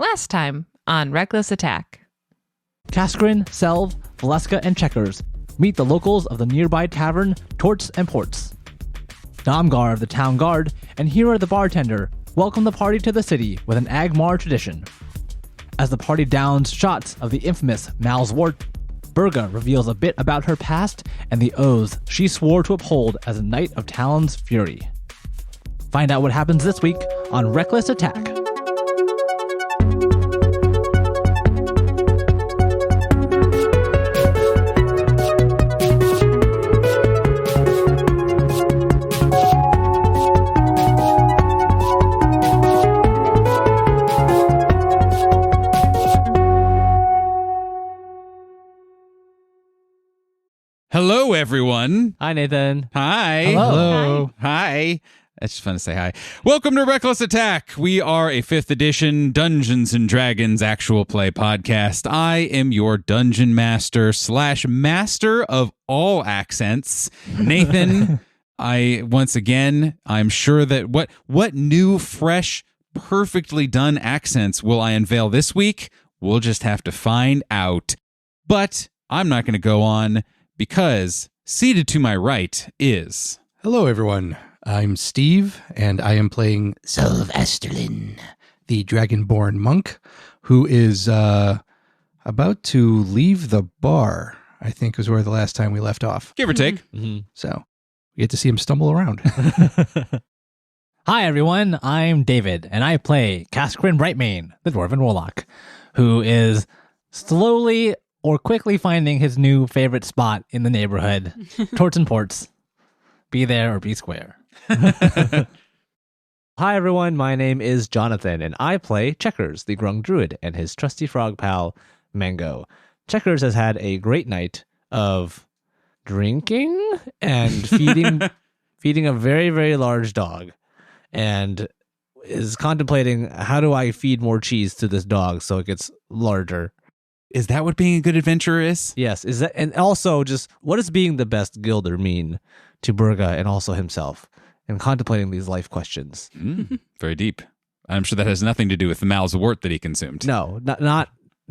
Last time on Reckless Attack. Kaskrin, Selv, Valeska, and Checkers meet the locals of the nearby tavern Torts and Ports. Domgar, the town guard, and Hira, the bartender, welcome the party to the city with an Agmar tradition. As the party downs shots of the infamous Mal's Wort, Burga reveals a bit about her past and the oaths she swore to uphold as a Knight of Talon's Fury. Find out what happens this week on Reckless Attack. Hello, everyone. Hi, Nathan. Hi. Hello. Hi. It's just fun to say hi. Welcome to Reckless Attack. We are a 5th edition Dungeons & Dragons actual play podcast. I am your dungeon master / master of all accents, Nathan. I'm sure that what new, fresh, perfectly done accents will I unveil this week? We'll just have to find out. But I'm not going to go on, because seated to my right is... Hello, everyone. I'm Steve, and I am playing Selv the Dragonborn monk, who is about to leave the bar, I think was where the last time we left off. Give or take. Mm-hmm. So we get to see him stumble around. Hi, everyone. I'm David, and I play Kaskrin Brightmane, the Dwarven Warlock, who is slowly or quickly finding his new favorite spot in the neighborhood, Torts and Ports. Be there or be square. Hi, everyone. My name is Jonathan, and I play Checkers, the Grung Druid, and his trusty frog pal, Mango. Checkers has had a great night of drinking and feeding a very, very large dog, and is contemplating, how do I feed more cheese to this dog so it gets larger? Is that what being a good adventurer is? Yes. Is that, and also just what does being the best guilder mean to Burga and also himself, and contemplating these life questions? Very deep. I'm sure that has nothing to do with the Mal's Wort that he consumed. No, not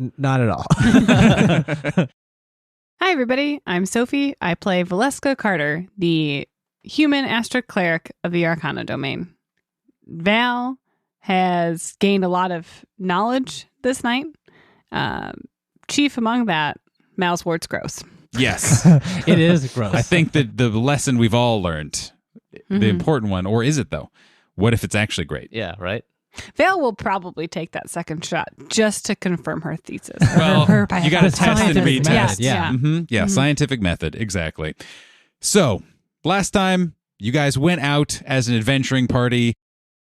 at all. Hi, everybody. I'm Sophie. I play Valeska Carter, the human Astral Cleric of the Arcana domain. Val has gained a lot of knowledge this night. Chief among that, Mal's Wort's gross. Yes. It is gross. I think that the lesson we've all learned, the important one, or is it though? What if it's actually great? Yeah, right? Val will probably take that second shot just to confirm her thesis. Well, you got to test and scientific retest. method, yeah. Yeah, scientific method. Exactly. So, last time, you guys went out as an adventuring party,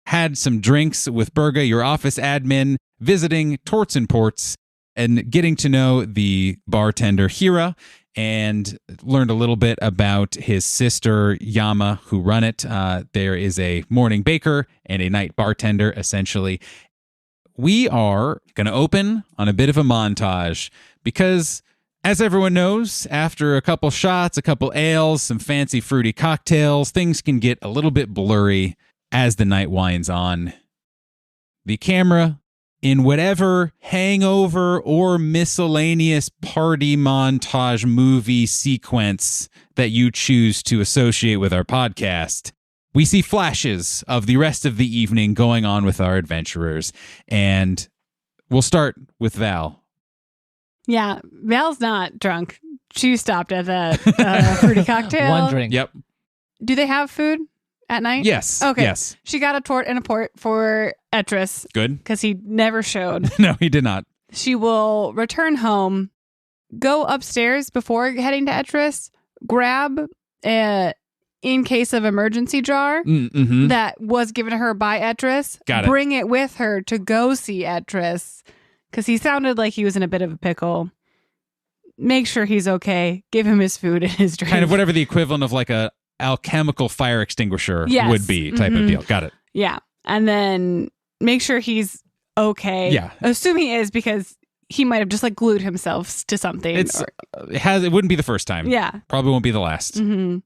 had some drinks with Burga, your office admin, visiting Torts and Ports, and getting to know the bartender Hira, and learned a little bit about his sister Yama, who run it. There is a morning baker and a night bartender, essentially. We are going to open on a bit of a montage because, as everyone knows, after a couple shots, a couple ales, some fancy fruity cocktails, things can get a little bit blurry as the night winds on. The camera, in whatever hangover or miscellaneous party montage movie sequence that you choose to associate with our podcast, we see flashes of the rest of the evening going on with our adventurers. And we'll start with Val. Yeah, Val's not drunk. She stopped at that fruity cocktail. One drink. Yep. Do they have food at night? Yes. Okay. Yes. She got a tort and a port for Etris Good. because he never showed. No, he did not. She will return home, go upstairs before heading to Etris, grab a in case of emergency jar Mm-hmm. that was given to her by Etris. Got it. Bring it with her to go see Etris because he sounded like he was in a bit of a pickle. Make sure he's okay. Give him his food and his drink. Kind of whatever the equivalent of like a alchemical fire extinguisher Yes. would be type of deal. Got it. Yeah. And then make sure he's okay. Yeah. Assume he is because he might have just like glued himself to something. It wouldn't be the first time. Yeah. Probably won't be the last. Mm-hmm.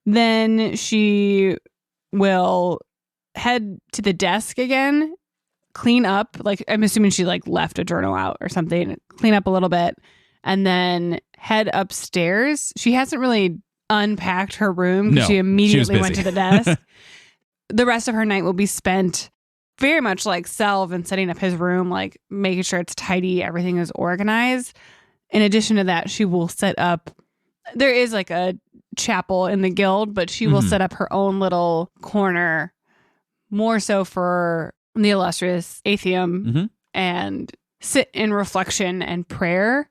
Then she will head to the desk again, clean up. Like, I'm assuming she like left a journal out or something, clean up a little bit, and then head upstairs. She hasn't really unpacked her room because No, she immediately was went to busy. the desk. The rest of her night will be spent very much like Selv and setting up his room, like making sure it's tidy, everything is organized. In addition to that, she will set up, there is like a chapel in the guild, but she will set up her own little corner, more so for the illustrious Atheum, and sit in reflection and prayer,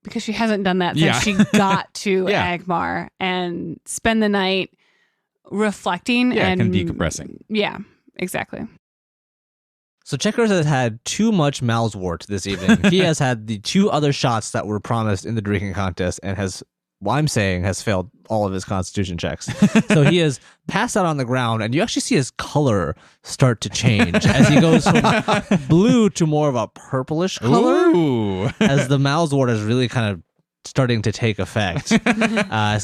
because she hasn't done that since she got to Agmar, and spend the night reflecting and kind of decompressing. Yeah, exactly. So Checkers has had too much Malswort this evening. He has had the 2 other shots that were promised in the drinking contest and has, has failed all of his constitution checks. So he has passed out on the ground, and you actually see his color start to change as he goes from blue to more of a purplish color. Ooh. As the Malswort is really kind of starting to take effect. So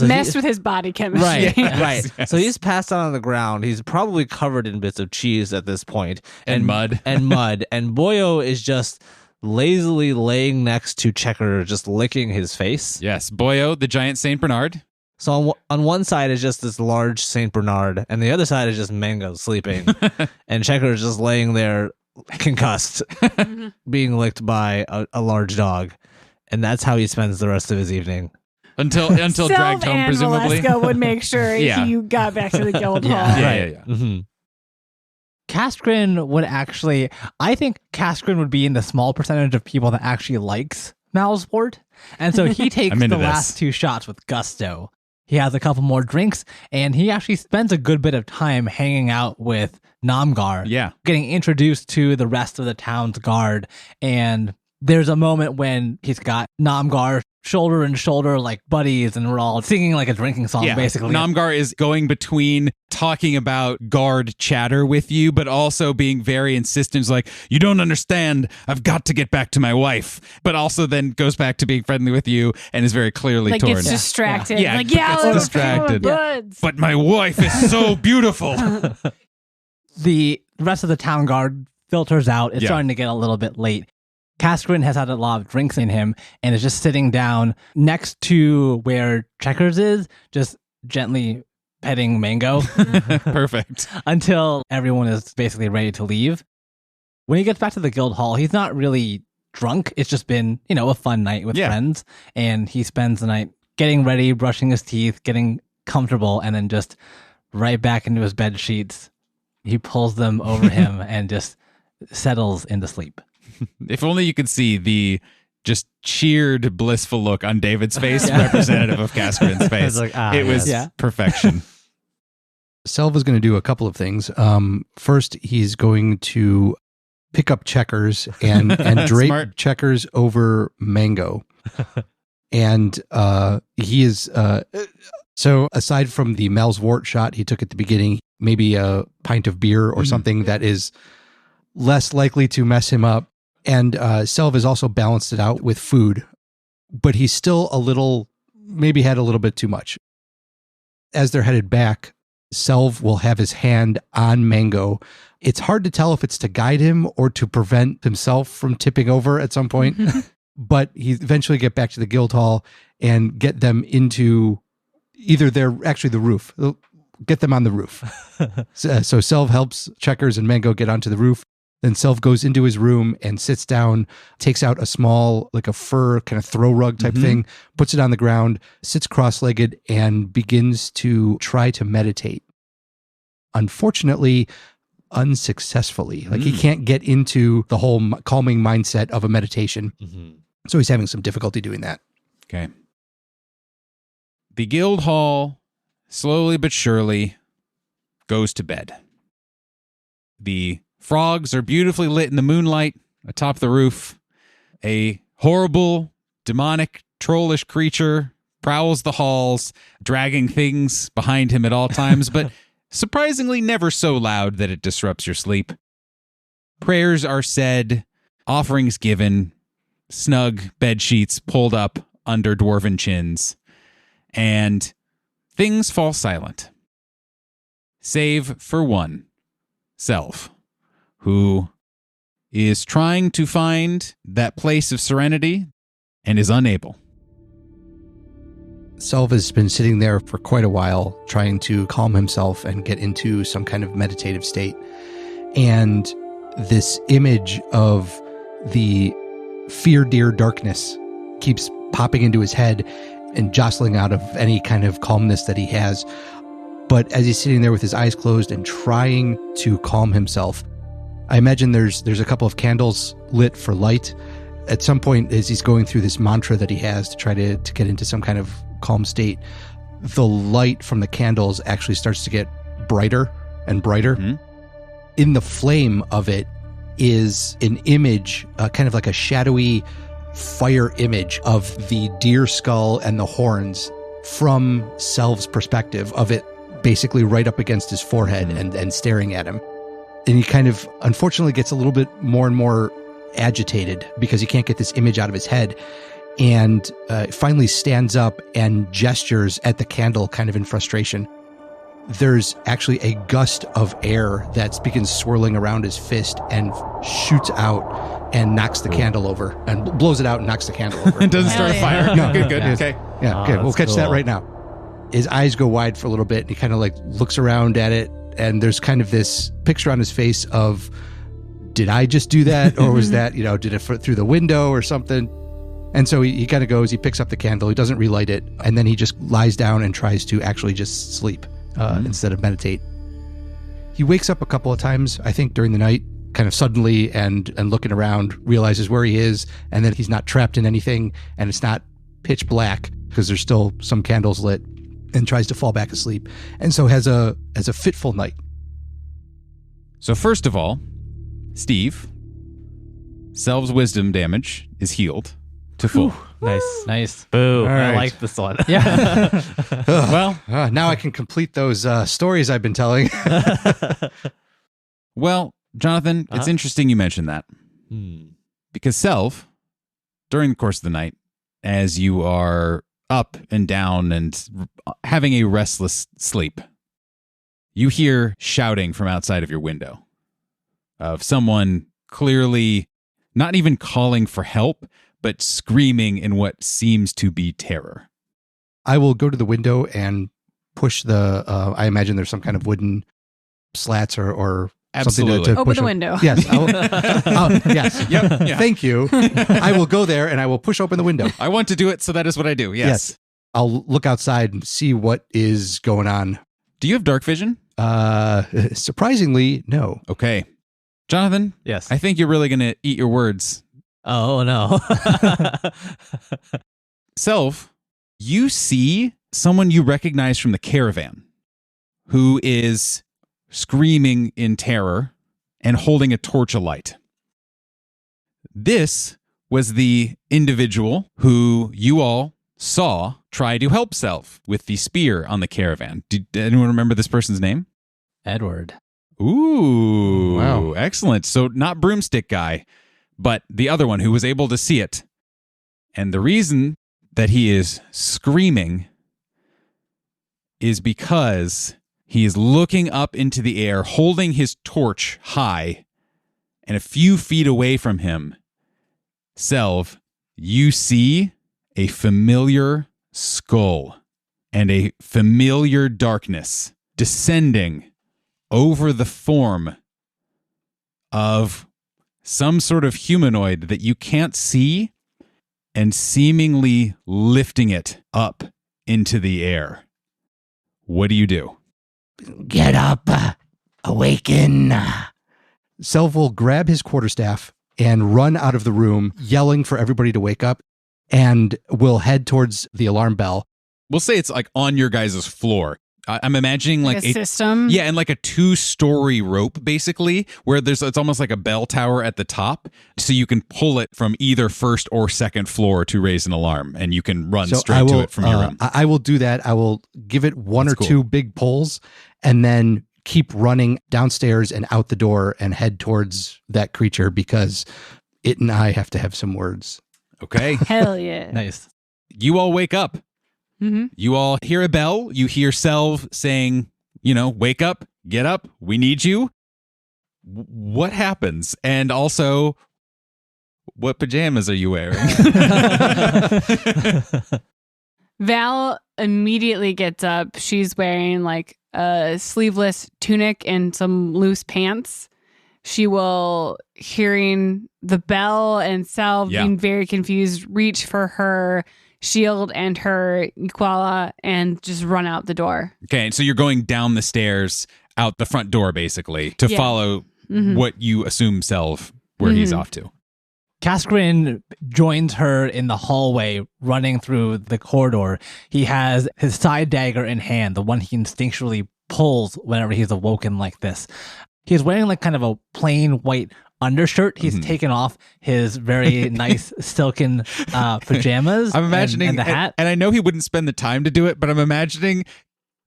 Messed with his body chemistry. Right, right. Yes. So he's passed out on the ground. He's probably covered in bits of cheese at this point. And mud. And mud. And Boyo is just lazily laying next to Checker, just licking his face. Yes, Boyo, the giant Saint Bernard. So on one side is just this large Saint Bernard, and the other side is just Mango sleeping. And Checker is just laying there concussed, being licked by a large dog. And that's how he spends the rest of his evening. Until Selv dragged home, and presumably. Valeska would make sure Yeah. you got back to the guild hall. Yeah. Mm-hmm. Caskrin would actually, I think Caskrin would be in the small percentage of people that actually likes Malsport. And so he takes I'm the into last this. 2 shots with gusto. He has a couple more drinks, and he actually spends a good bit of time hanging out with Namgar, Yeah. getting introduced to the rest of the town's guard. And there's a moment when he's got Namgar shoulder and shoulder like buddies, and we're all singing like a drinking song, basically. Namgar is going between talking about guard chatter with you, but also being very insistent. He's like, you don't understand. I've got to get back to my wife. But also then goes back to being friendly with you and is very clearly Like torn. gets distracted. Yeah, Like, yeah, gets let's distracted. go buds. But my wife is so beautiful. The rest of the town guard filters out. It's Yeah. starting to get a little bit late. Caskrin has had a lot of drinks in him and is just sitting down next to where Checkers is, just gently petting Mango Perfect. until everyone is basically ready to leave. When he gets back to the guild hall, he's not really drunk. It's just been, a fun night with friends. And he spends the night getting ready, brushing his teeth, getting comfortable, and then just right back into his bed sheets. He pulls them over him and just settles into sleep. If only you could see the just cheered, blissful look on David's face, representative of Caskrin's face. It's like, it was yes. perfection. Selv is going to do a couple of things. First, he's going to pick up Checkers and drape Smart. Checkers over Mango. And he is... so aside from the Malswort shot he took at the beginning, maybe a pint of beer or something that is less likely to mess him up. And Selv has also balanced it out with food, but he's still maybe had a little bit too much. As they're headed back, Selv will have his hand on Mango. It's hard to tell if it's to guide him or to prevent himself from tipping over at some point, but he eventually get back to the guild hall and get them into either the roof. They'll get them on the roof. So Selv helps Checkers and Mango get onto the roof. Then Selv goes into his room and sits down, takes out a small, like a fur kind of throw rug type thing, puts it on the ground, sits cross-legged, and begins to try to meditate. Unfortunately, unsuccessfully. Like he can't get into the whole calming mindset of a meditation. So he's having some difficulty doing that. Okay. The guild hall, slowly but surely, goes to bed. The frogs are beautifully lit in the moonlight atop the roof. A horrible, demonic, trollish creature prowls the halls, dragging things behind him at all times, but surprisingly never so loud that it disrupts your sleep. Prayers are said, offerings given, snug bed sheets pulled up under dwarven chins, and things fall silent. Save for one, Selv, who is trying to find that place of serenity and is unable. Selv has been sitting there for quite a while, trying to calm himself and get into some kind of meditative state. And this image of the fear dear darkness keeps popping into his head and jostling out of any kind of calmness that he has. But as he's sitting there with his eyes closed and trying to calm himself, I imagine there's a couple of candles lit for light. At some point, as he's going through this mantra that he has to try to get into some kind of calm state, the light from the candles actually starts to get brighter and brighter. Mm-hmm. In the flame of it is an image, kind of like a shadowy fire image of the deer skull and the horns from Selv's perspective of it, basically right up against his forehead and staring at him. And he kind of, unfortunately, gets a little bit more and more agitated because he can't get this image out of his head, and finally stands up and gestures at the candle kind of in frustration. There's actually a gust of air that begins swirling around his fist and shoots out and knocks the candle over and blows it out and knocks the candle over. It doesn't start a fire. No, good. yes. Okay. Yeah, Oh, good. We'll that's catch that cool. right now. His eyes go wide for a little bit, and he kind of like looks around at it, and there's kind of this picture on his face of, did I just do that? Or was that, did it through the window or something? And so he kind of goes, he picks up the candle, he doesn't relight it, and then he just lies down and tries to actually just sleep instead of meditate. He wakes up a couple of times, I think, during the night, kind of suddenly and looking around, realizes where he is, and that he's not trapped in anything, and it's not pitch black because there's still some candles lit, and tries to fall back asleep. And so has a fitful night. So first of all, Steve, Selv's wisdom damage is healed to full. Nice. Boo. I right. like this one. Yeah. Well, Now I can complete those stories I've been telling. well, Jonathan, it's interesting you mentioned that. Because Selv, during the course of the night, as you are up and down and having a restless sleep, you hear shouting from outside of your window of someone clearly not even calling for help, but screaming in what seems to be terror. I will go to the window and push the, I imagine there's some kind of wooden slats or something Absolutely. to Open push the them. window. Yes. Yes. Yep. Yeah. Thank you. I will go there and I will push open the window. I want to do it, so that is what I do. Yes. I'll look outside and see what is going on. Do you have dark vision? Surprisingly, no. Okay. Jonathan, Yes. I think you're really going to eat your words. Oh, no. Selv, you see someone you recognize from the caravan who is screaming in terror and holding a torch alight. This was the individual who you all saw try to help Selv with the spear on the caravan. Did anyone remember this person's name? Edward. Ooh, Wow. Excellent. So not broomstick guy, but the other one who was able to see it. And the reason that he is screaming is because he is looking up into the air, holding his torch high, and a few feet away from him, Selv, you see a familiar skull and a familiar darkness descending over the form of some sort of humanoid that you can't see and seemingly lifting it up into the air. What do you do? Get up. Awaken. Selv will grab his quarterstaff and run out of the room, yelling for everybody to wake up, and will head towards the alarm bell. We'll say it's like on your guys' floor. I'm imagining like a system. Yeah, and like a 2-story rope, basically, where it's almost like a bell tower at the top, so you can pull it from either first or second floor to raise an alarm, and you can run straight to it from your room. I will do that. I will give it one That's or cool. two big pulls, and then keep running downstairs and out the door and head towards that creature, because it and I have to have some words. Okay, Hell yeah. Nice. you all wake up. Mm-hmm. You all hear a bell. You hear Selv saying, wake up, get up, we need you. what happens? And also, what pajamas are you wearing? Val immediately gets up. She's wearing like a sleeveless tunic and some loose pants. She will, hearing the bell and Selv being very confused, reach for her shield and her Iquala and just run out the door. Okay, so you're going down the stairs out the front door, basically, to follow what you assume Selv, where he's off to. Kaskrin joins her in the hallway, running through the corridor. He has his side dagger in hand, the one he instinctually pulls whenever he's awoken like this. He's wearing like kind of a plain white undershirt. He's taken off his very nice silken pajamas. I'm imagining and the hat. And I know he wouldn't spend the time to do it, but I'm imagining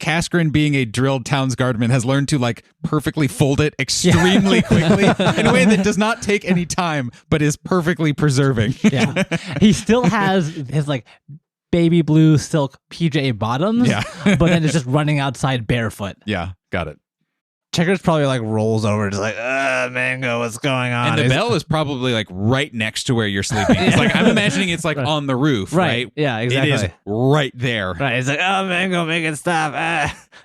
Kaskrin, being a drilled town's guardman, has learned to like perfectly fold it extremely quickly in a way that does not take any time, but is perfectly preserving. Yeah, he still has his like baby blue silk PJ bottoms. Yeah. But then it's just running outside barefoot. Yeah, got it. Checkers probably like rolls over, just like, Mango, what's going on? And the bell is probably like right next to where you're sleeping. It's like, I'm imagining it's like on the roof, right? Yeah, exactly. It is right there. Right. It's like, Mango, make it stop.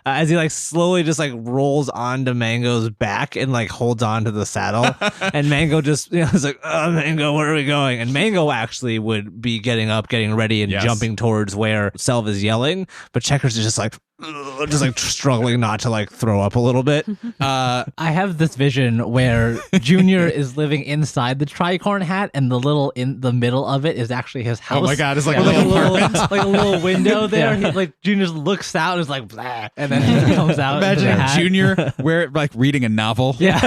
As he like slowly just like rolls onto Mango's back and like holds on to the saddle. And Mango just, is like, Mango, where are we going? And Mango actually would be getting up, getting ready and jumping towards where Selv is yelling. But Checkers is just like struggling not to like throw up a little bit. I have this vision where Junior is living inside the tricorn hat, and the little in the middle of it is actually his house. Oh my God, it's like a like little apartment. like a little window there. He, like Junior looks out and is like, blah, and then he comes out. Imagine Junior like reading a novel. Yeah,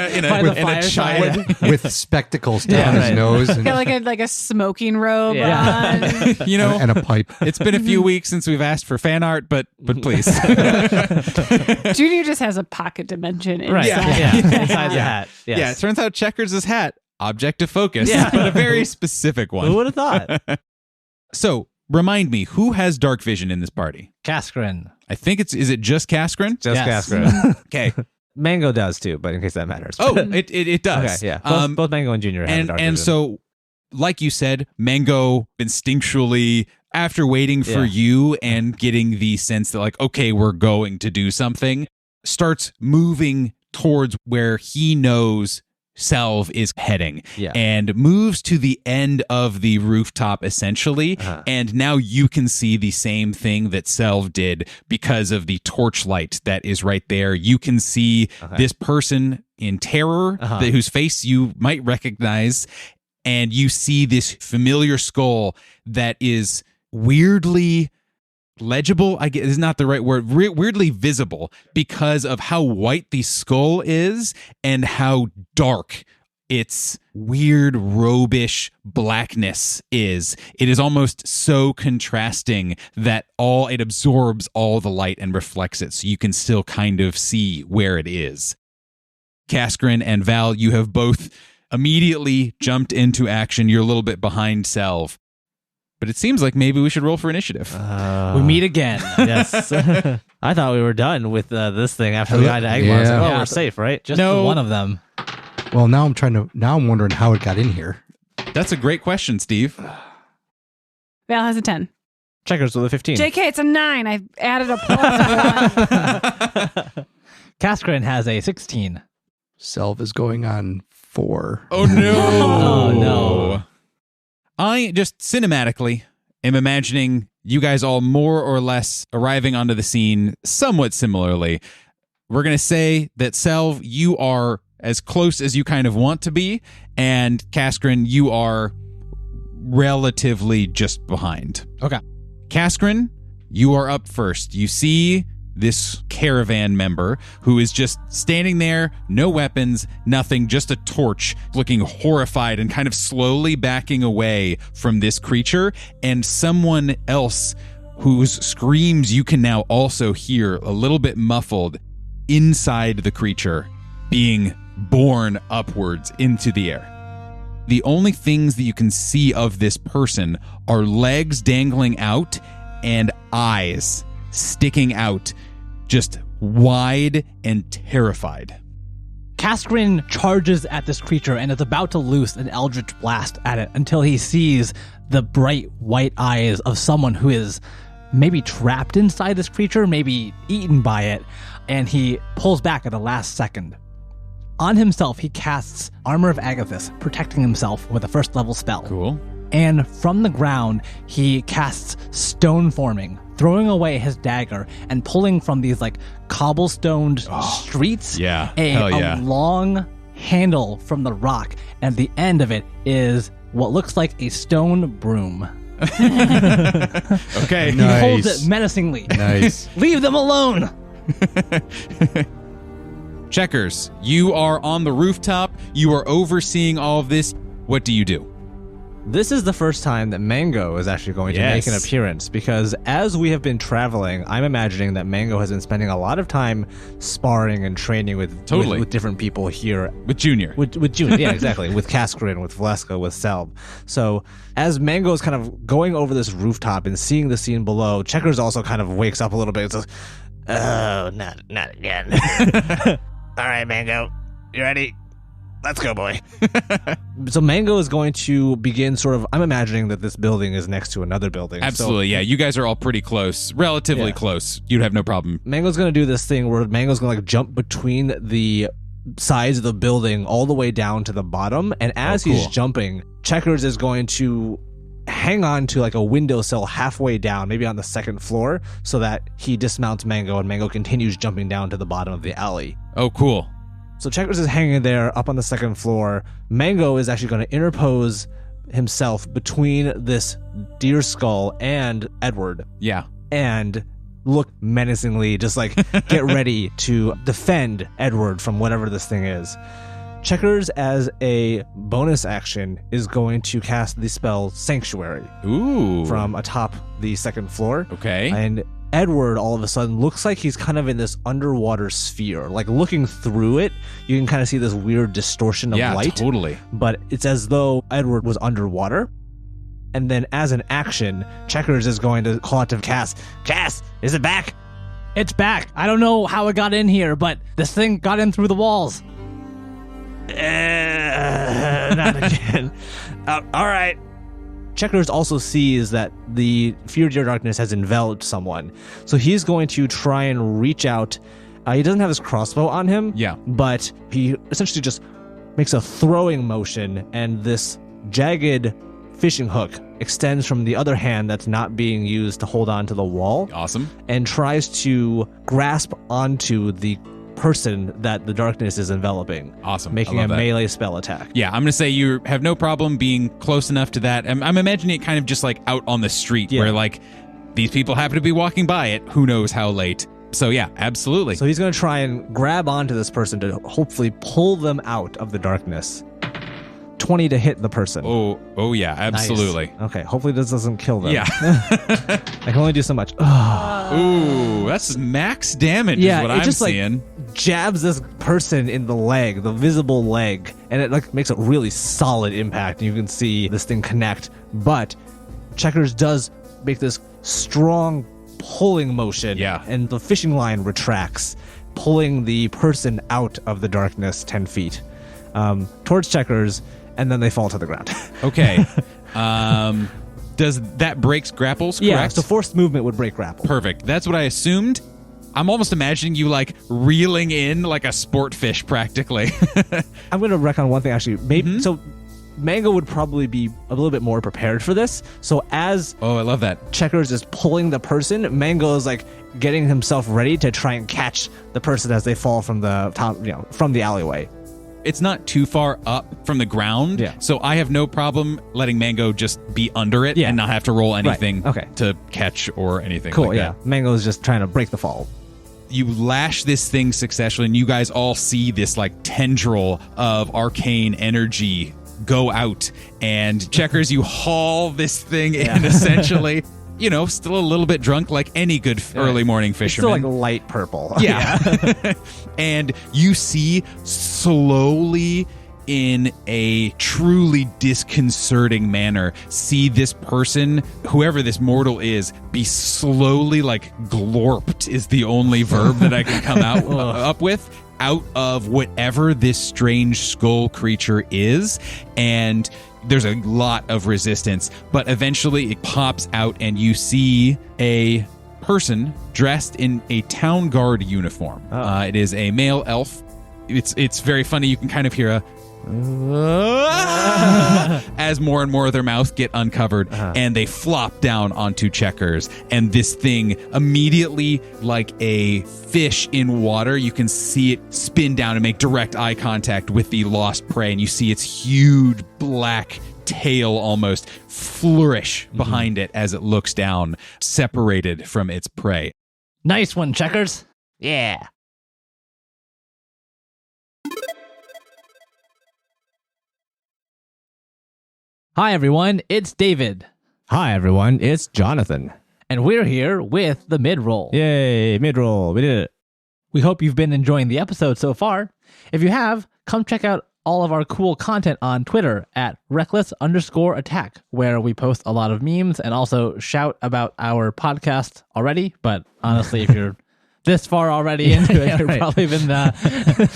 in By the a fireside. china. with spectacles down his nose and, Got like a smoking robe Yeah. on. You know, and a pipe. it's been a few weeks since we've asked for fan art, but please. Junior just has a pocket dimension inside. Right. Yeah. Inside the hat. Yes. Yeah, it turns out Checkers' hat, object of focus, Yeah. but a very specific one. Who would have thought? So, remind me, who has dark vision in this party? Kaskrin. I think is it just Kaskrin? Just Yes. Kaskrin. Okay. Mango does too, but in case that matters. Oh, it does. Okay, yeah. Both Mango and Junior have dark And vision. so, like you said, Mango instinctually, after waiting for you and getting the sense that like, okay, we're going to do something, starts moving towards where he knows Selv is heading, and moves to the end of the rooftop essentially. And now you can see the same thing that Selv did because of the torchlight that is right there. You can see this person in terror whose face you might recognize, and you see this familiar skull that is weirdly legible, I guess is not the right word, weirdly visible because of how white the skull is and how dark its weird robish blackness is. It is almost so contrasting that it absorbs all the light and reflects it, so you can still kind of see where it is. Kaskrin and Val, you have both immediately jumped into action. You're a little bit behind Selv. But it seems like maybe we should roll for initiative. We meet again. Yes. I thought we were done with this thing after we got to Agmar. Yeah. Like, Yeah. we're safe, right? Just No. one of them. Well, now I'm wondering how it got in here. That's a great question, Steve. Val has a 10. Checkers with a 15. JK, it's a 9. I added a plus 1. Kaskrin has a 16. Selv is going on 4. Oh no. Oh, no. I just cinematically am imagining you guys all more or less arriving onto the scene somewhat similarly. We're going to say that Selv, you are as close as you kind of want to be, and Kaskrin, you are relatively just behind. Okay. Kaskrin, you are up first. You see this caravan member who is just standing there, no weapons, nothing, just a torch, looking horrified and kind of slowly backing away from this creature, and someone else whose screams you can now also hear a little bit muffled inside the creature being borne upwards into the air. The only things that you can see of this person are legs dangling out and eyes sticking out, just wide and terrified. Kaskrin charges at this creature and is about to loose an eldritch blast at it until he sees the bright white eyes of someone who is maybe trapped inside this creature, maybe eaten by it, and he pulls back at the last second. On himself, he casts Armor of Agathis, protecting himself with a first level spell. Cool. And from the ground, he casts Stone Forming, throwing away his dagger and pulling from these like cobblestoned streets Yeah. a Hell yeah. long handle from the rock. And the end of it is what looks like a stone broom. Okay. He Nice. holds it menacingly. Nice. Leave them alone! Checkers, you are on the rooftop. You are overseeing all of this. What do you do? This is the first time that Mango is actually going to make an Yes. appearance, because as we have been traveling, I'm imagining that Mango has been spending a lot of time sparring and training with Totally. with different people here. With Junior. With June, yeah, exactly. With Kaskrin, with Valeska, with Selv. So as Mango is kind of going over this rooftop and seeing the scene below, Checkers also kind of wakes up a little bit and says, "Oh, not again." All right, Mango, you ready? Let's go, boy. So Mango is going to begin sort of, I'm imagining that this building is next to another building. Absolutely, yeah. You guys are all pretty close, relatively Yeah. close. You'd have no problem. Mango's going to do this thing where Mango's going to like jump between the sides of the building all the way down to the bottom. And as he's cool. jumping, Checkers is going to hang on to like a windowsill halfway down, maybe on the second floor, so that he dismounts Mango and Mango continues jumping down to the bottom of the alley. Oh, cool. So Checkers is hanging there up on the second floor. Mango is actually going to interpose himself between this deer skull and Edward Yeah. and look menacingly, just like get ready to defend Edward from whatever this thing is. Checkers, as a bonus action, is going to cast the spell Sanctuary Ooh. from atop the second floor. Okay. And Edward all of a sudden looks like he's kind of in this underwater sphere. Like looking through it, you can kind of see this weird distortion of yeah, light. totally. But it's as though Edward was underwater. And then as an action, Checkers is going to call out to Cass. Cass, is it back? It's back. I don't know how it got in here, but this thing got in through the walls. Not again. All right. Checkers also sees that the Fear Dear Darkness has enveloped someone. So he's going to try and reach out. He doesn't have his crossbow on him. Yeah. But he essentially just makes a throwing motion, and this jagged fishing hook extends from the other hand that's not being used to hold on to the wall Awesome. and tries to grasp onto the person that the darkness is enveloping, Awesome. making I a love that. melee spell attack. Yeah, I'm going to say you have no problem being close enough to that. I'm imagining it kind of just like out on the street Yeah. where like these people happen to be walking by it. Who knows how late. So yeah, absolutely. So he's going to try and grab onto this person to hopefully pull them out of the darkness. 20 to hit the person. Oh yeah, absolutely. Nice. Okay, hopefully this doesn't kill them. Yeah. I can only do so much. Ooh, that's max damage Yeah, is what it I'm just, like, seeing. Jabs this person in the leg, the visible leg, and it like makes a really solid impact. And you can see this thing connect. But Checkers does make this strong pulling motion. Yeah. And the fishing line retracts, pulling the person out of the darkness 10 feet towards Checkers, and then they fall to the ground. Okay. Does that breaks grapples, correct? Yeah, so forced movement would break grapple. Perfect. That's what I assumed. I'm almost imagining you like reeling in like a sport fish practically. I'm going to wreck on one thing actually. Maybe so Mango would probably be a little bit more prepared for this. So as Oh, I love that. Checkers is pulling the person, Mango is like getting himself ready to try and catch the person as they fall from the top, from the alleyway. It's not too far up from the ground, Yeah. so I have no problem letting Mango just be under it Yeah. and not have to roll anything Okay. to catch or anything Cool, like yeah. that. Mango is just trying to break the fall. You lash this thing successfully, and you guys all see this like tendril of arcane energy go out. And Checkers, you haul this thing in essentially. Still a little bit drunk like any good early morning It's fisherman. still like light purple. Yeah. And you see slowly, in a truly disconcerting manner, see this person, whoever this mortal is, be slowly like glorped is the only verb that I can come out up with out of whatever this strange skull creature is, and there's a lot of resistance, but eventually it pops out and you see a person dressed in a town guard uniform. It is a male elf. It's very funny. You can kind of hear a as more and more of their mouth get uncovered, and they flop down onto Checkers, and this thing immediately, like a fish in water, you can see it spin down and make direct eye contact with the lost prey, and you see its huge black tail almost flourish behind it as it looks down, separated from its prey. Nice one, Checkers. Yeah. Hi, everyone. It's David. Hi, everyone. It's Jonathan. And we're here with the mid-roll. Yay, mid-roll. We did it. We hope you've been enjoying the episode so far. If you have, come check out all of our cool content on Twitter at reckless_attack, where we post a lot of memes and also shout about our podcast already. But honestly, if you're this far already into it, you've probably been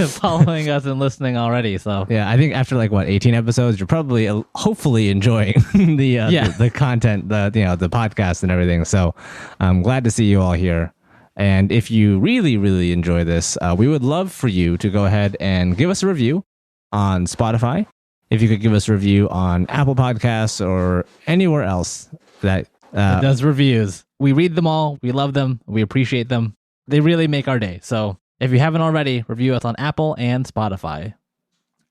following us and listening already. So yeah, I think after 18 episodes, you're probably hopefully enjoying the content, the podcast and everything. So I'm glad to see you all here. And if you really, really enjoy this, we would love for you to go ahead and give us a review on Spotify. If you could give us a review on Apple Podcasts or anywhere else that does reviews. We read them all. We love them. We appreciate them. They really make our day. So if you haven't already, review us on Apple and Spotify.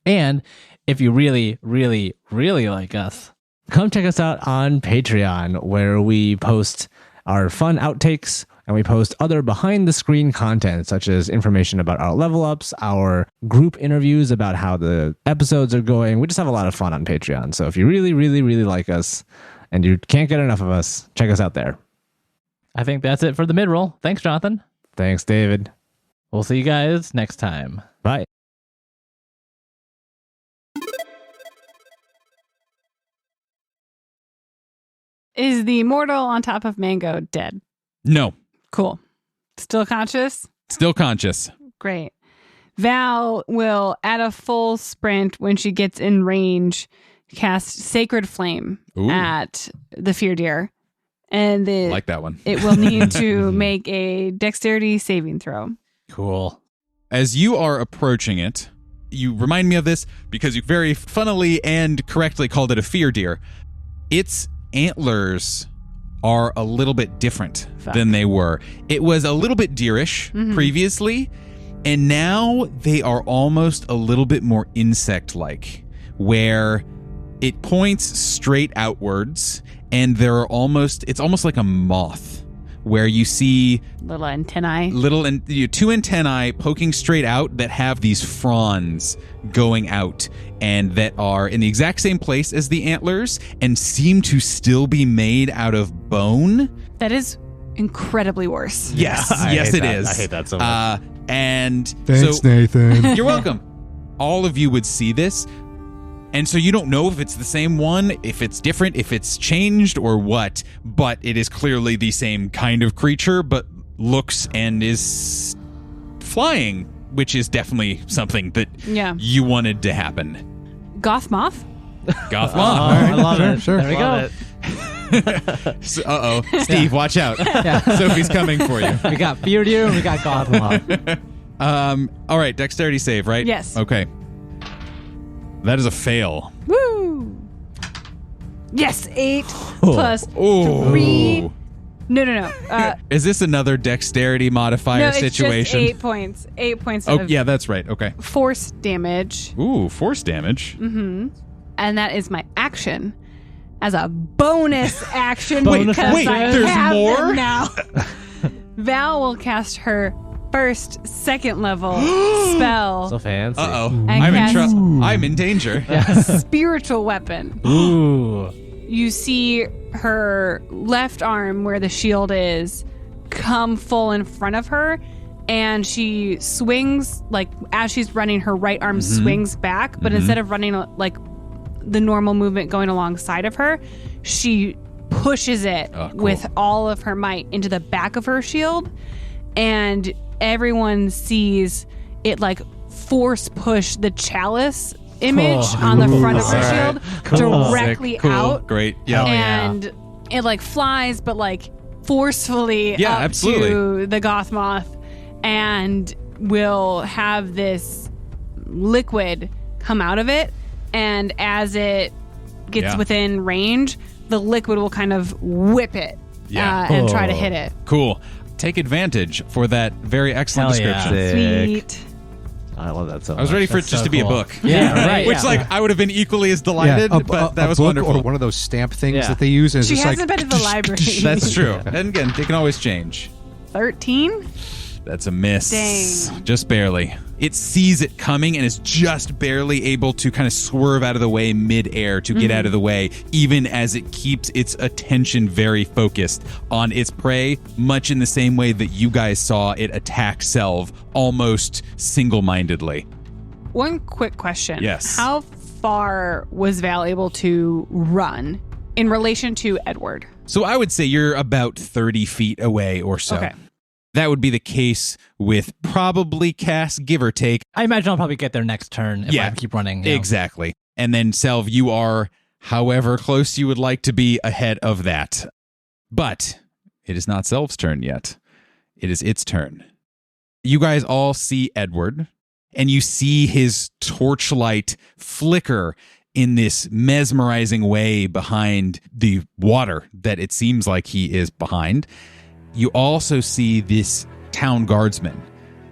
And if you really, really, really like us, come check us out on Patreon, where we post our fun outtakes and we post other behind the screen content, such as information about our level ups, our group interviews about how the episodes are going. We just have a lot of fun on Patreon. So if you really, really, really like us and you can't get enough of us, check us out there. I think that's it for the mid-roll. Thanks, Jonathan. Thanks, David. We'll see you guys next time. Bye. Is the mortal on top of Mango dead? No. Cool. Still conscious? Still conscious. Great. Val will, at a full sprint, when she gets in range, cast Sacred Flame at the Fear Deer. And I like that one. It will need to make a dexterity saving throw. Cool. As you are approaching it, you remind me of this because you very funnily and correctly called it a fear deer. Its antlers are a little bit different than they were. It was a little bit deerish previously, and now they are almost a little bit more insect-like, where it points straight outwards, and it's almost like a moth, where you see little antennae, two antennae poking straight out that have these fronds going out, and that are in the exact same place as the antlers and seem to still be made out of bone. That is incredibly worse. Yes, yes, it is. I hate that so much. And Thanks, so, Nathan. you're welcome. All of you would see this. And so you don't know if it's the same one, if it's different, if it's changed or what, but it is clearly the same kind of creature, but looks and is flying, which is definitely something that you wanted to happen. Goth Moth? Goth Moth. I love it. Sure. There we go. Steve, watch out. Sophie's coming for you. We got Fear Deer and we got Goth Moth. All right, dexterity save, right? Yes. Okay. That is a fail. Woo! Yes, 8 plus 3. Ooh. No. Is this another dexterity modifier situation? It's just 8 points. 8 points Oh, of yeah, that's right. Okay. force damage. Ooh, force damage. And that is my action. As a bonus action, Bonus because wait, I there's have more? them now. Val will cast her first second level spell, So fancy. Uh-oh. cast- I'm in danger. spiritual weapon. Ooh. You see her left arm where the shield is come full in front of her, and she swings, like as she's running, her right arm swings back, but instead of running like the normal movement going alongside of her, she pushes it with all of her might into the back of her shield, and everyone sees it like force push the chalice image on the front of her shield directly out. Great. Yeah. And it like flies, but like forcefully up absolutely. to the goth moth, and will have this liquid come out of it. And as it gets within range, the liquid will kind of whip it and try to hit it. Cool. Take advantage for that very excellent Hell yeah. description. Sweet. I love that so much. I was ready for it That's just so to be cool. a book. Yeah, right. Which, I would have been equally as delighted, but that was book wonderful. Or one of those stamp things Yeah. that they use. And it's She just hasn't like, been to the library. That's true. And again, they can always change. 13? That's a miss. Dang. Just barely. It sees it coming and is just barely able to kind of swerve out of the way mid-air to get out of the way, even as it keeps its attention very focused on its prey, much in the same way that you guys saw it attack Selv almost single-mindedly. One quick question. Yes. How far was Val able to run in relation to Edward? So I would say you're about 30 feet away or so. Okay. That would be the case with probably Cass, give or take. I imagine I'll probably get there next turn if I keep running. Exactly. And then, Selv, you are however close you would like to be ahead of that. But it is not Selv's turn yet. It is its turn. You guys all see Edward, and you see his torchlight flicker in this mesmerizing way behind the water that it seems like he is behind. You also see this town guardsman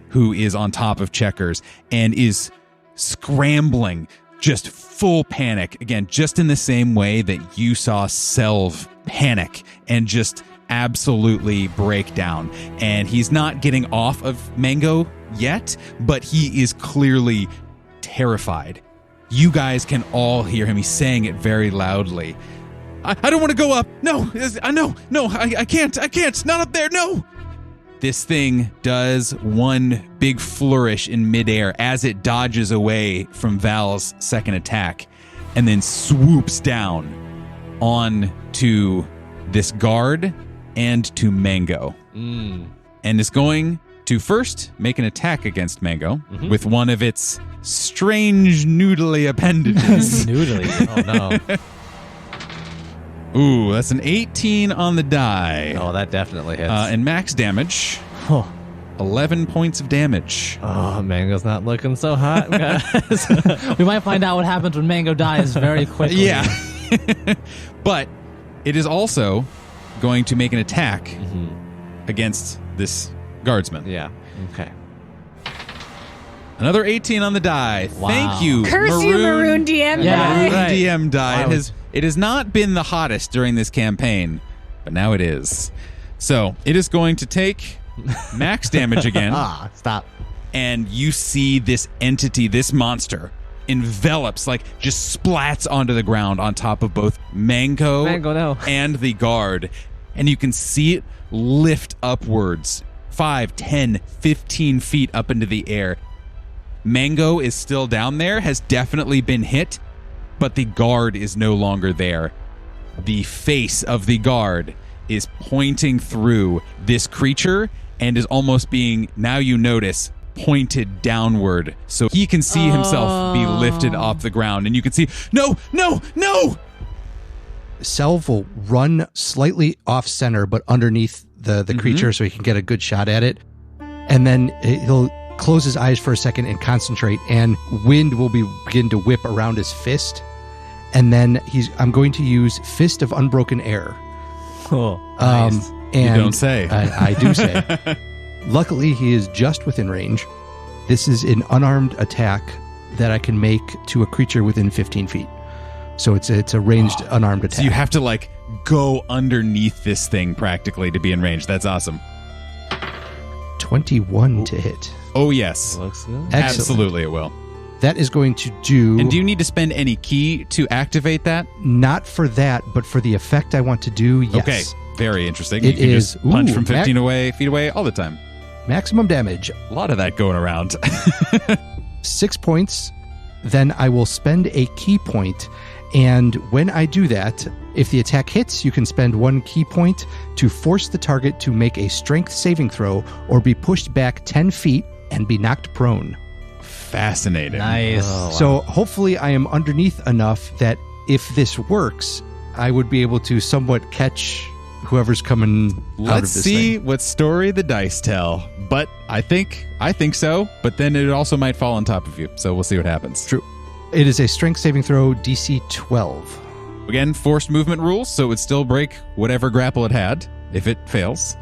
who is on top of Checkers and is scrambling, just full panic. Again, just in the same way that you saw Selv panic and just absolutely break down. And he's not getting off of Mango yet, but he is clearly terrified. You guys can all hear him. He's saying it very loudly. I don't want to go up. No, I can't. Not up there. No. This thing does one big flourish in midair as it dodges away from Val's second attack and then swoops down on to this guard and to Mango. And is going to first make an attack against Mango with one of its strange noodly appendages. Noodly. Oh, no. Ooh, that's an 18 on the die. Oh, that definitely hits. And max damage, oh. 11 points of damage. Oh, Mango's not looking so hot, guys. We might find out what happens when Mango dies very quickly. Yeah. But it is also going to make an attack against this guardsman. Yeah. Okay. Another 18 on the die. Wow. Thank you, Curse you, Maroon DM. Yeah. guy. Maroon Right. DM die. Wow. It has not been the hottest during this campaign, but now it is. So it is going to take max damage again. Stop. And you see this entity, this monster, envelops, like just splats onto the ground on top of both Mango no. and the guard. And you can see it lift upwards 5, 10, 15 feet up into the air. Mango is still down there, has definitely been hit, but the guard is no longer there. The face of the guard is pointing through this creature and is almost being, now you notice, pointed downward so he can see himself be lifted off the ground. And you can see, no! Selv will run slightly off center, but underneath the creature so he can get a good shot at it. And then he'll close his eyes for a second and concentrate, and wind will begin to whip around his fist. And then I'm going to use Fist of Unbroken Air. Oh, nice. And You don't say. I do say. Luckily, he is just within range. This is an unarmed attack that I can make to a creature within 15 feet. So it's a ranged unarmed attack. So you have to like go underneath this thing practically to be in range. That's awesome. 21 to hit. Oh, yes. Looks good. Excellent. Absolutely it will. That is going to do... And do you need to spend any key to activate that? Not for that, but for the effect I want to do, yes. Okay. Very interesting. It you can is- just punch ooh, from 15 feet away all the time. Maximum damage, A lot of that going around. 6 points. Then I will spend a key point, and when I do that, if the attack hits, you can spend 1 key point to force the target to make a strength saving throw or be pushed back 10 feet and be knocked prone. Fascinating. Nice. So hopefully I am underneath enough that if this works, I would be able to somewhat catch whoever's coming out of Let's this see thing. what story the dice tell. But I think so. But then it also might fall on top of you. So we'll see what happens. True. It is a strength saving throw, DC 12. Again, forced movement rules, so it would still break whatever grapple it had if it fails.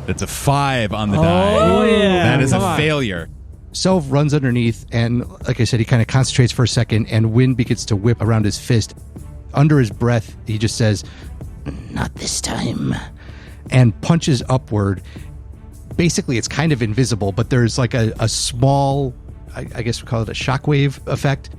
That's a 5 on the die. Oh, yeah. That is Come a on. failure. Selv runs underneath, and like I said, he kind of concentrates for a second, and wind begins to whip around his fist. Under his breath, he just says, "Not this time," and punches upward. Basically, it's kind of invisible, but there's like a small, I guess we call it a shockwave effect.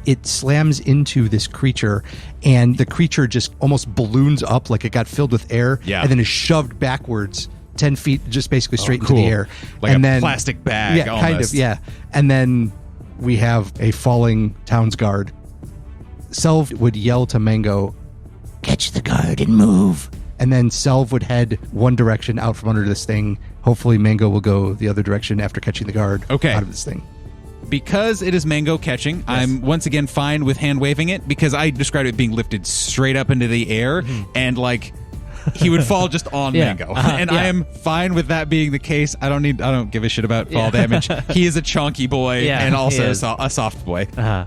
It slams into this creature, and the creature just almost balloons up like it got filled with air, Yeah. and then is shoved backwards 10 feet, just basically straight into cool. the air. Like and a then, plastic bag, Yeah, kind almost. of, yeah. And then we have a falling town's guard. Selv would yell to Mango, "Catch the guard and move." And then Selv would head one direction out from under this thing. Hopefully Mango will go the other direction after catching the guard Okay. out of this thing. Because it is Mango catching, I'm once again fine with hand waving it because I described it being lifted straight up into the air and like he would fall just on Yeah. Mango. And I am fine with that being the case. I don't give a shit about fall damage. He is a chonky boy Yeah, and also he is. a soft boy. Uh-huh.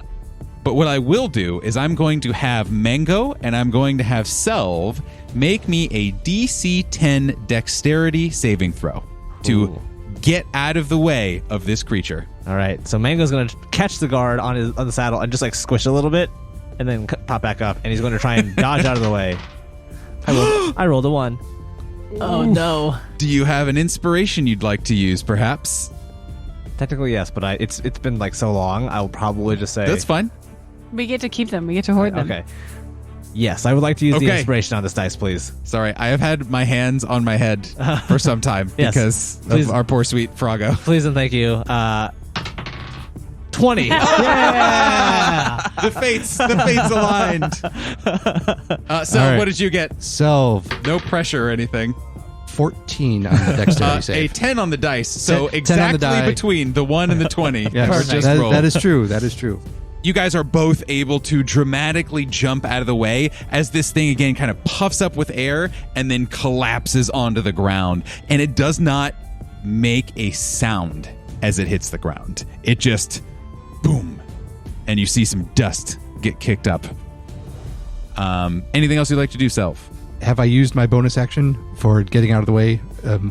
But what I will do is I'm going to have Mango and I'm going to have Selv make me a DC 10 dexterity saving throw to Ooh. get out of the way of this creature. All right. So Mango's going to catch the guard on the saddle and just like squish a little bit and then pop back up. And he's going to try and dodge out of the way. I rolled a 1. Oh no. Do you have an inspiration you'd like to use, perhaps? Technically, yes, but it's been like so long, I'll probably just say... That's fine. We get to keep them. We get to hoard them. Okay. Yes, I would like to use the Okay. inspiration on this dice, please. Sorry, I have had my hands on my head for some time Yes. because Please. of our poor sweet Froggo. Please and thank you. 20. Yeah! the fates aligned. So, All right. what did you get? Selv, No pressure or anything. 14 on the dexterity A save. 10 on the dice, so 10 on the exactly die. between the 1 and the 20. Yes, Or just that, roll. that is true. That is true. You guys are both able to dramatically jump out of the way as this thing again kind of puffs up with air and then collapses onto the ground. And it does not make a sound as it hits the ground. It just boom. And you see some dust get kicked up. Anything else you'd like to do, Selv? Have I used my bonus action for getting out of the way?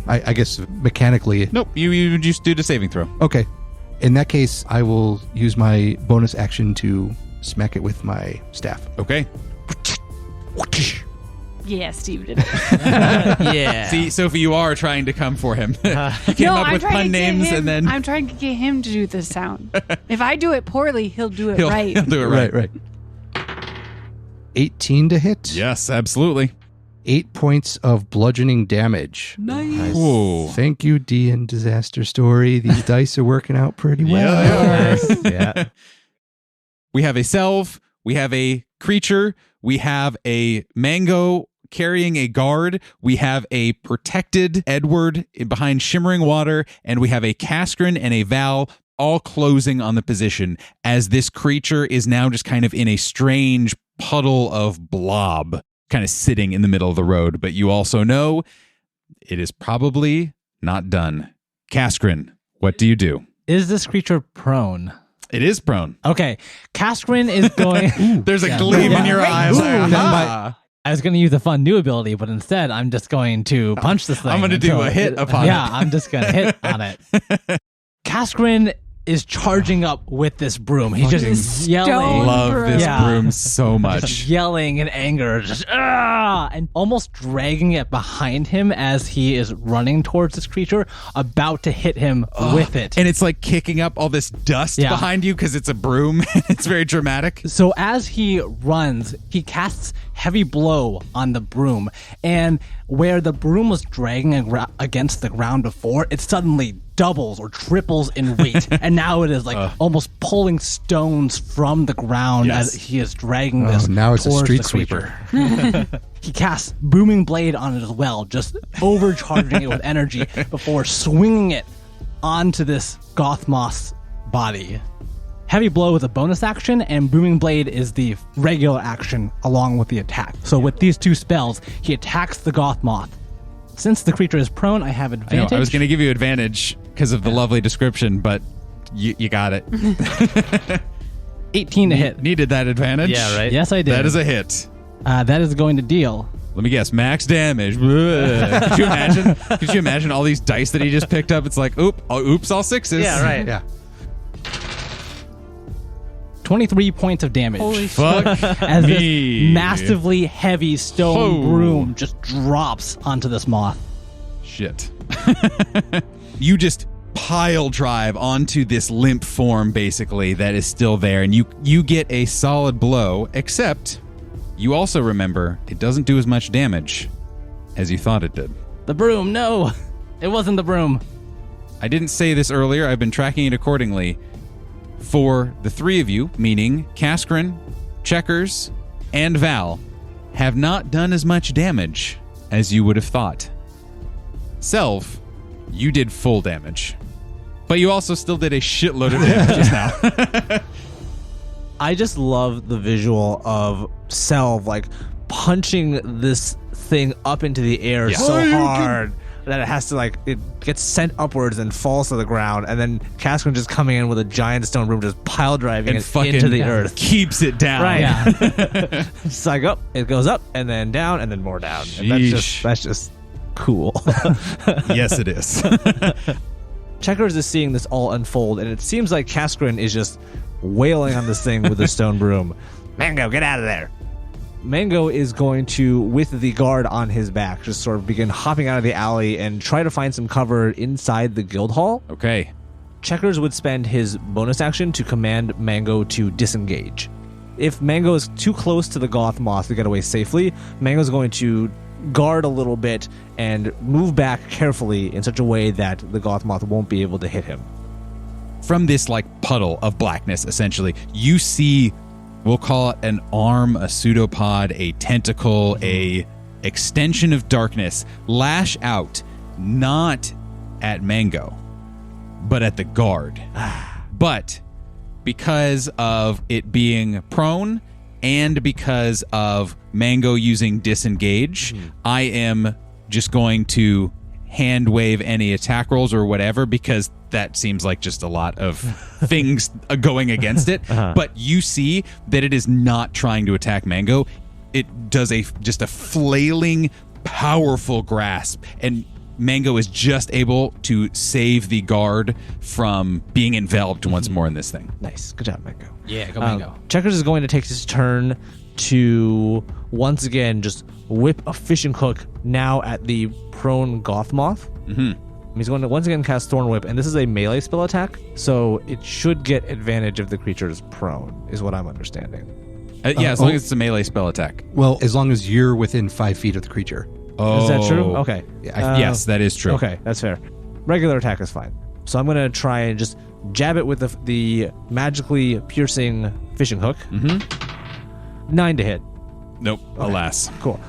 I guess mechanically. Nope. You just do the saving throw. Okay. In that case, I will use my bonus action to smack it with my staff. Okay. Yeah, Steve did it. Yeah. See, Sophie, you are trying to come for him. You came up with pun names and then I'm trying to get him to do the sound. If I do it poorly, he'll do it he'll right. do it right. Right. 18 to hit. Yes, absolutely. 8 points of bludgeoning damage. Nice. Whoa. Thank you, D and Disaster Story. These dice are working out pretty well. Yeah. We have a Selv, we have a creature, we have a Mango carrying a guard, we have a protected Edward behind Shimmering Water, and we have a Kaskrin and a Val all closing on the position as this creature is now just kind of in a strange puddle of blob, kind of sitting in the middle of the road. But you also know it is probably not done. Kaskrin, what do you do? Is this creature prone? It is prone. Okay. Kaskrin is going... There's a gleam in your eyes. Ooh, Like, then aha. I was going to use a fun new ability, but instead I'm just going to punch this thing. I'm gonna do until a hit upon Yeah, it. I'm just going to hit on it. Kaskrin is charging up with this broom. He's just yelling. Stone Love this Yeah. broom so Just much. yelling in anger, just and almost dragging it behind him as he is running towards this creature, about to hit him with it. And it's like kicking up all this dust Yeah. behind you because it's a broom. It's very dramatic. So as he runs, he casts heavy blow on the broom, and where the broom was dragging against the ground before, it suddenly doubles or triples in weight, and now it is like almost pulling stones from the ground Yes. as he is dragging this. now it's a towards street the creature. He casts booming blade on it as well, just overcharging it with energy before swinging it onto this Gothmoth's body. Heavy Blow is a bonus action, and Booming Blade is the regular action along with the attack. So with these two spells, he attacks the Goth Moth. Since the creature is prone, I have I know, advantage. I was going to give you advantage because of the lovely description, but you got it. 18 to hit. Needed that advantage. Yeah, right? Yes, I did. That is a hit. That is going to deal. Let me guess, max damage. Could you imagine? Could you imagine all these dice that he just picked up? It's like, oops, all sixes. Yeah, right. Yeah. 23 points of damage. Holy Fuck as me. this massively heavy stone Whoa. broom just drops onto this moth. Shit. You just pile drive onto this limp form, basically, that is still there, and you get a solid blow, except you also remember it doesn't do as much damage as you thought it did. The broom, no! It wasn't the broom. I didn't say this earlier. I've been tracking it accordingly. For the three of you, meaning Kaskrin, Checkers, and Val, have not done as much damage as you would have thought. Selv, you did full damage. But you also still did a shitload of damage just now. I just love the visual of Selv like punching this thing up into the air Yeah. so hard that it has to it gets sent upwards and falls to the ground, and then Kaskrin just coming in with a giant stone broom just pile driving And it fucking into the earth. keeps it down. Right. Yeah. It's like up, it goes up and then down and then more down. And Sheesh. that's just cool. Yes, it is. Checkers is seeing this all unfold, and it seems like Kaskrin is just wailing on this thing with a stone broom. Mango, get out of there. Mango is going to, with the guard on his back, just sort of begin hopping out of the alley and try to find some cover inside the guild hall. Okay. Checkers would spend his bonus action to command Mango to disengage. If Mango is too close to the Goth Moth to get away safely, Mango's going to guard a little bit and move back carefully in such a way that the Goth Moth won't be able to hit him. From this puddle of blackness, essentially, you see, we'll call it an arm, a pseudopod, a tentacle, a extension of darkness lash out, not at Mango, but at the guard. But because of it being prone and because of Mango using disengage, I am just going to hand wave any attack rolls or whatever, because that seems like just a lot of things going against it. But you see that it is not trying to attack Mango. It does just a flailing, powerful grasp, and Mango is just able to save the guard from being enveloped once more in this thing. Nice. Good job, Mango. Yeah, go Mango. Checkers is going to take his turn to once again just whip a fishing hook now at the prone Goth Moth. He's going to once again cast Thorn Whip, and this is a melee spell attack, so it should get advantage if the creature is prone, is what I'm understanding. Yeah, as long as it's a melee spell attack. Well, as long as you're within 5 feet of the creature. Oh, Is that true? Okay. Yes, that is true. Okay, that's fair. Regular attack is fine. So I'm going to try and just jab it with the magically piercing fishing hook. 9 to hit. Nope, alas. Cool.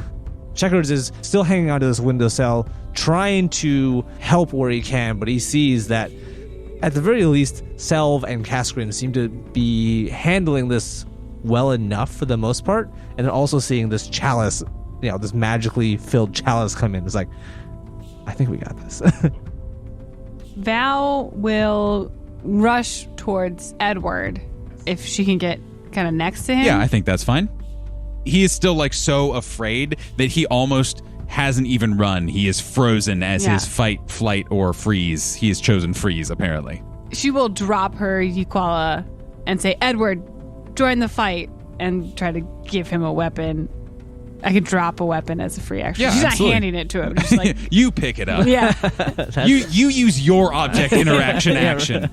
Checkers is still hanging onto this windowsill, trying to help where he can, but he sees that at the very least, Selv and Kaskrin seem to be handling this well enough for the most part, and then also seeing this chalice, this magically filled chalice come in. It's like, I think we got this. Val will rush towards Edward if she can get kind of next to him. Yeah, I think that's fine. He is still so afraid that he almost hasn't even run. He is frozen as his fight, flight, or freeze. He has chosen freeze, apparently. She will drop her Yukwala and say, Edward, join the fight, and try to give him a weapon. I could drop a weapon as a free action. Yeah, She's absolutely. not handing it to him. Just like, You pick it up. yeah. You use your object interaction action.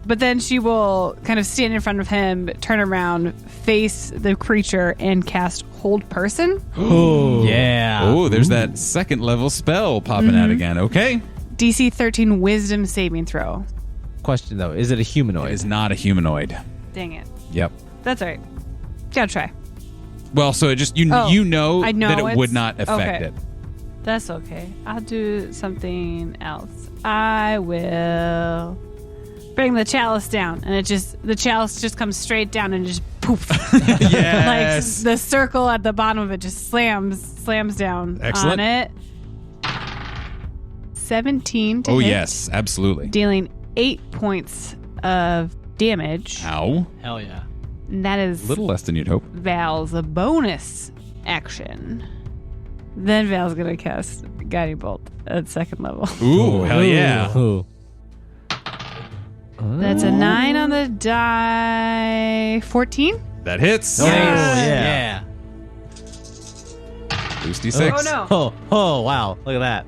But then she will kind of stand in front of him, turn around, face the creature, and cast Hold Person. Oh, yeah. Oh, there's that second level spell popping out again. Okay. DC 13 Wisdom saving throw. Question though, is it a humanoid? It is not a humanoid. Dang it. Yep. That's all right. Gotta try. Well, so it just, I that know it would it's- not affect okay. it. That's okay. I'll do something else. I will bring the chalice down. And the chalice just comes straight down and just poof. Yes. Like the circle at the bottom of it just slams down Excellent. on it. 17 to Oh, hit, yes, absolutely. dealing 8 points of damage. Ow. Hell yeah. And that is A little less than you'd hope. Val's bonus action. Then Val's gonna cast Guiding Bolt at 2nd level. Ooh, hell yeah. Ooh. That's a 9 on the die. 14? That hits. Oh, Nice. yeah. Boost D6. Oh no. Oh, wow. Look at that.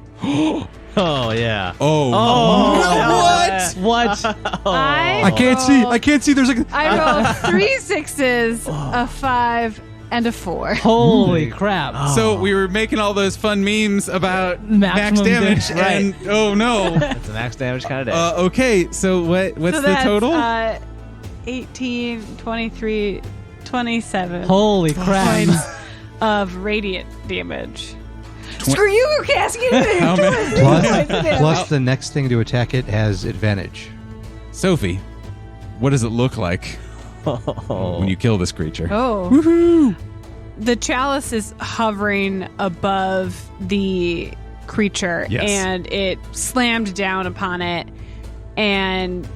Oh, yeah. Oh. No, what? I can't see. I can't see. There's like I rolled 3 6s, a 5, and a 4. Holy crap. So we were making all those fun memes about max Maximum damage, damage, and oh no. It's a max damage kind of day. Okay, so what's So the that's, total? 18, 23, 27 Holy crap. points of radiant damage. Twen- Screw you, casting it. How many- plus the next thing to attack it has advantage. Sophie, what does it look like when you kill this creature? Oh. The chalice is hovering above the creature, Yes. and it slammed down upon it, and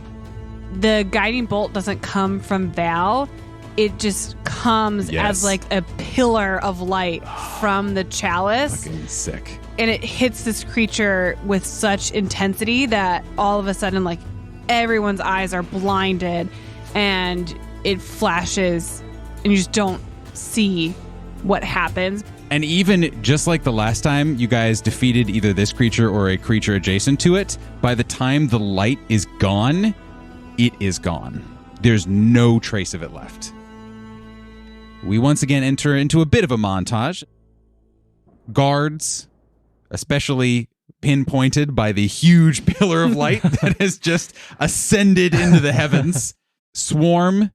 the guiding bolt doesn't come from Val. It just comes Yes. as like a pillar of light from the chalice, Fucking sick. and it hits this creature with such intensity that all of a sudden, like, everyone's eyes are blinded, and it flashes, and you just don't see what happens. And even just like the last time you guys defeated either this creature or a creature adjacent to it, by the time the light is gone, it is gone. There's no trace of it left. We once again enter into a bit of a montage. Guards, especially pinpointed by the huge pillar of light that has just ascended into the heavens, swarm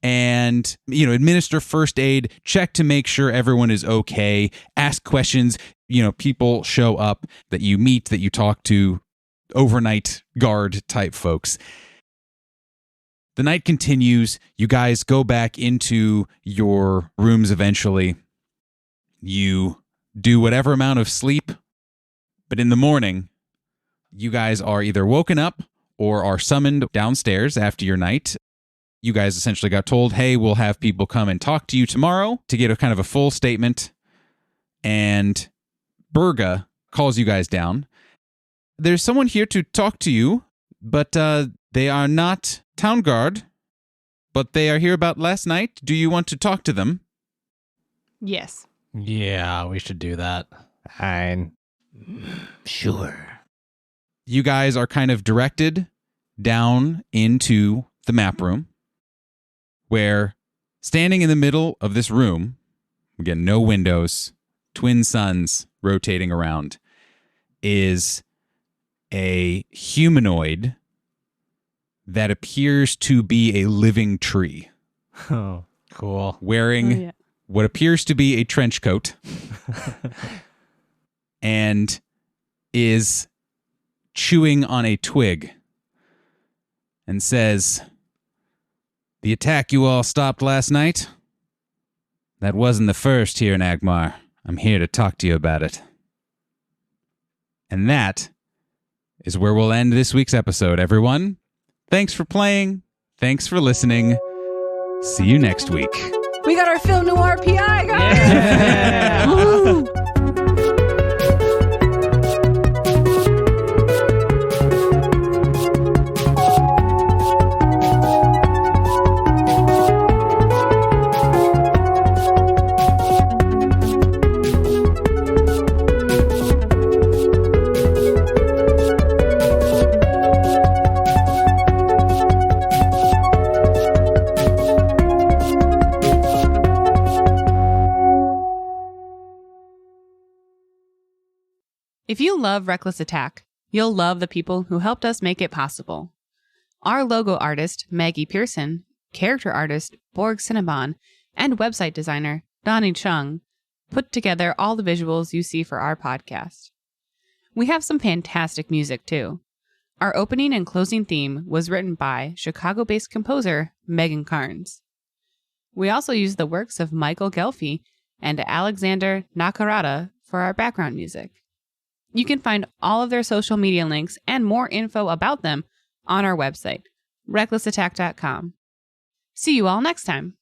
and, administer first aid, check to make sure everyone is okay, ask questions. People show up that you meet, that you talk to, overnight guard type folks. The night continues. You guys go back into your rooms eventually. You do whatever amount of sleep, but in the morning, you guys are either woken up or are summoned downstairs after your night. You guys essentially got told, hey, we'll have people come and talk to you tomorrow to get a kind of a full statement. And Berga calls you guys down. There's someone here to talk to you, but they are not town guard, but they are here about last night. Do you want to talk to them? Yes. Yeah, we should do that. Fine. Sure. You guys are kind of directed down into the map room, where standing in the middle of this room, again, no windows, twin suns rotating around, is a humanoid that appears to be a living tree, Oh, cool. wearing what appears to be a trench coat and is chewing on a twig and says, "The attack you all stopped last night, that wasn't the first here in Agmar. I'm here to talk to you about it." And that is where we'll end this week's episode, everyone. Thanks for playing. Thanks for listening. See you next week. We got our film noir PI, guys. Woo. If you love Reckless Attack, you'll love the people who helped us make it possible. Our logo artist, Maggie Pearson, character artist, Borg Cinnabon, and website designer, Donnie Chung, put together all the visuals you see for our podcast. We have some fantastic music, too. Our opening and closing theme was written by Chicago-based composer Megan Carnes. We also used the works of Michael Gelfi and Alexander Nakarada for our background music. You can find all of their social media links and more info about them on our website, recklessattack.com. See you all next time.